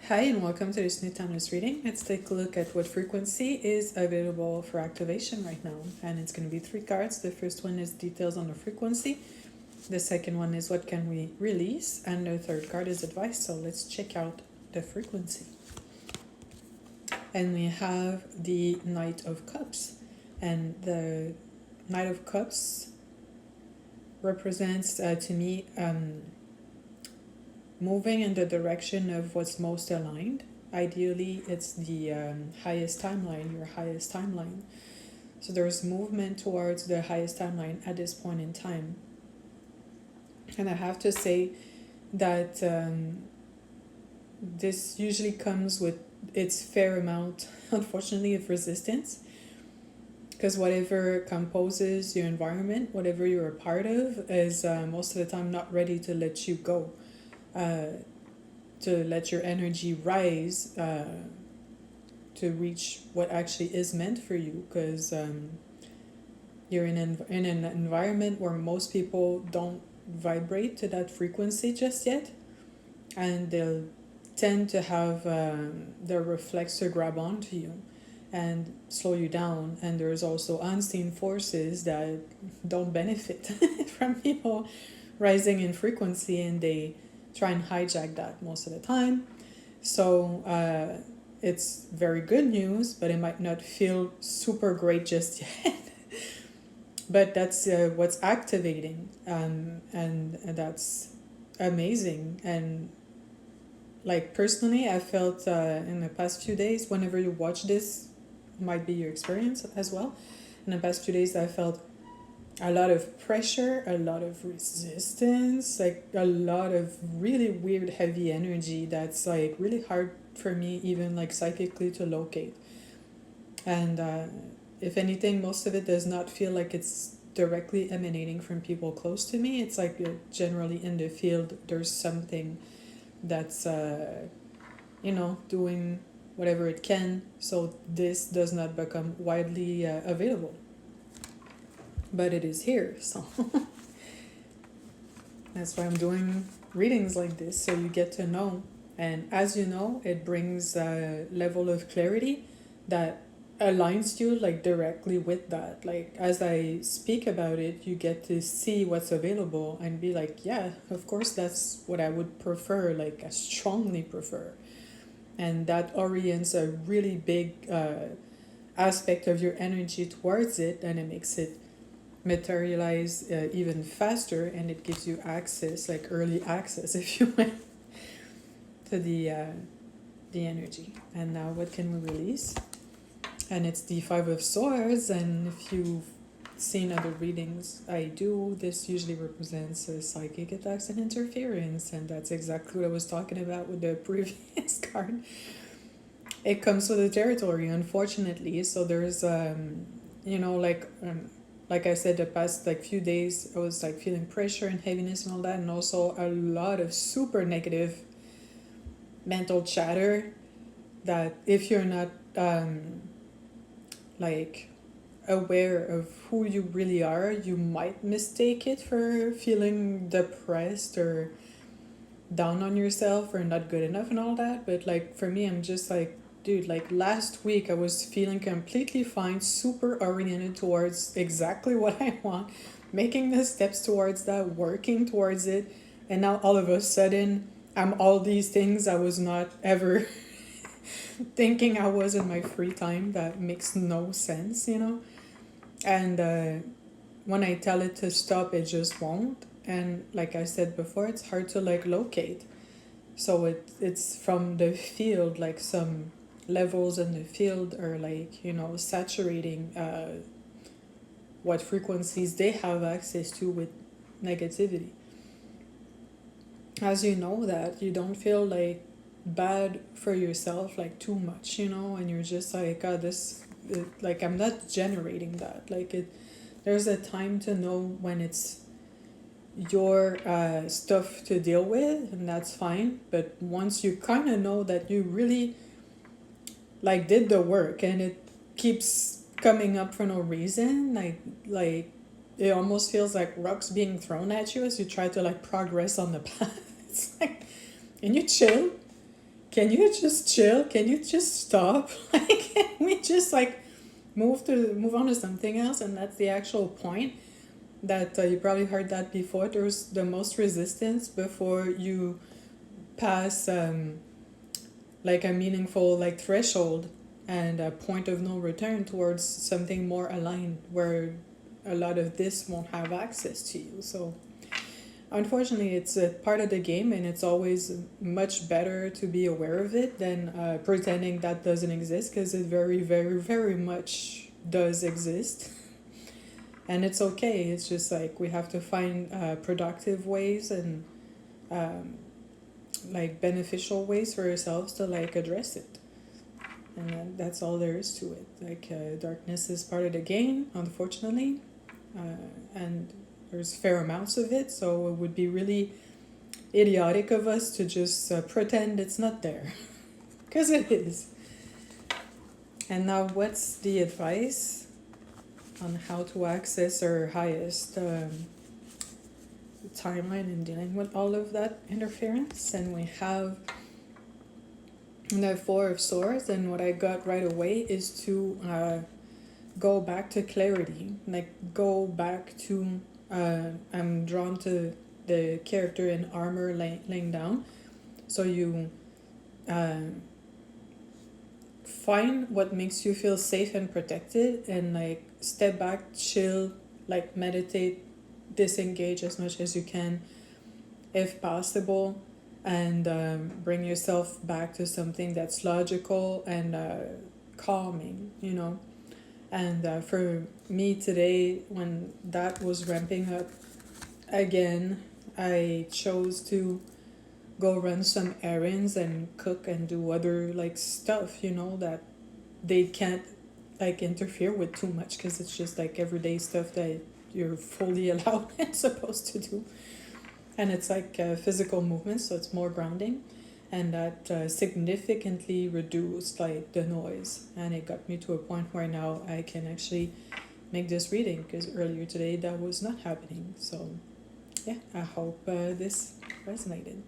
Hi and welcome to this new timeless reading. Let's take a look at what frequency is available for activation right now. And it's going to be 3 cards. The first one is details on the frequency. The second one is what can we release. And the third card is advice. So let's check out the frequency. And we have the Knight of Cups. And the Knight of Cups represents to me moving in the direction of what's most aligned. Ideally, it's the highest timeline, your highest timeline. So there's movement towards the highest timeline at this point in time. And I have to say that this usually comes with its fair amount, unfortunately, of resistance. Because whatever composes your environment, whatever you're a part of, is most of the time not ready to let you go. To let your energy rise to reach what actually is meant for you, because you're in an environment where most people don't vibrate to that frequency just yet, and they'll tend to have their reflexor grab onto you and slow you down. And there's also unseen forces that don't benefit from people rising in frequency, and they try and hijack that most of the time. So it's very good news, but it might not feel super great just yet. But that's what's activating, and that's amazing. And like personally, I felt in the past few days, whenever you watch this, might be your experience as well. In the past few days, I felt a lot of pressure, a lot of resistance, like a lot of really weird heavy energy that's like really hard for me even like psychically to locate. And if anything, most of it does not feel like it's directly emanating from people close to me. It's like generally in the field there's something that's doing whatever it can so this does not become widely available. But it is here, so that's why I'm doing readings like this, so you get to know. And as you know, it brings a level of clarity that aligns you like directly with that. Like as I speak about it, you get to see what's available and be like, yeah, of course that's what I would prefer, like I strongly prefer. And that orients a really big aspect of your energy towards it, and it makes it materialize even faster, and it gives you access, like early access if you will, to the energy. And now what can we release? And it's the 5 of Swords. And if you've seen other readings I do, this usually represents psychic attacks and interference, and that's exactly what I was talking about with the previous card. It comes with the territory, unfortunately. So there's like I said, the past like few days I was like feeling pressure and heaviness and all that, and also a lot of super negative mental chatter that if you're not like aware of who you really are, you might mistake it for feeling depressed or down on yourself or not good enough and all that. But like for me, I'm just like, dude, like last week I was feeling completely fine, super oriented towards exactly what I want, making the steps towards that, working towards it. And now all of a sudden, I'm all these things I was not ever thinking I was in my free time. That makes no sense, you know? And when I tell it to stop, it just won't. And like I said before, it's hard to like locate. So it's from the field, like some levels in the field are like, saturating what frequencies they have access to with negativity. As you know that, you don't feel like bad for yourself like too much, and you're just like, like I'm not generating that. Like there's a time to know when it's your stuff to deal with, and that's fine. But once you kind of know that you really like did the work and it keeps coming up for no reason, like it almost feels like rocks being thrown at you as you try to like progress on the path. It's like, and you chill, can you just chill? Can you just stop? Like, can we just like move on to something else? And that's the actual point that you probably heard that before. There's the most resistance before you pass like a meaningful like threshold and a point of no return towards something more aligned where a lot of this won't have access to you. So unfortunately, it's a part of the game, and it's always much better to be aware of it than pretending that doesn't exist, because it very, very, very much does exist. And it's okay. It's just like we have to find productive ways and like beneficial ways for ourselves to like address it. And that's all there is to it. Like darkness is part of the game, unfortunately, and there's fair amounts of it. So it would be really idiotic of us to just pretend it's not there, because it is. And now, what's the advice on how to access our highest timeline in dealing with all of that interference? And we have the Four of Swords, and what I got right away is to go back to clarity, like go back to I'm drawn to the character in armor laying down. So you find what makes you feel safe and protected, and like step back, chill, like meditate, disengage as much as you can if possible, and bring yourself back to something that's logical and calming, you know. And for me today, when that was ramping up again, I chose to go run some errands and cook and do other like stuff, you know, that they can't like interfere with too much, because it's just like everyday stuff that you're fully allowed and supposed to do. And it's like physical movement, so it's more grounding, and that significantly reduced like the noise, and it got me to a point where now I can actually make this reading, because earlier today that was not happening. So yeah, I hope this resonated.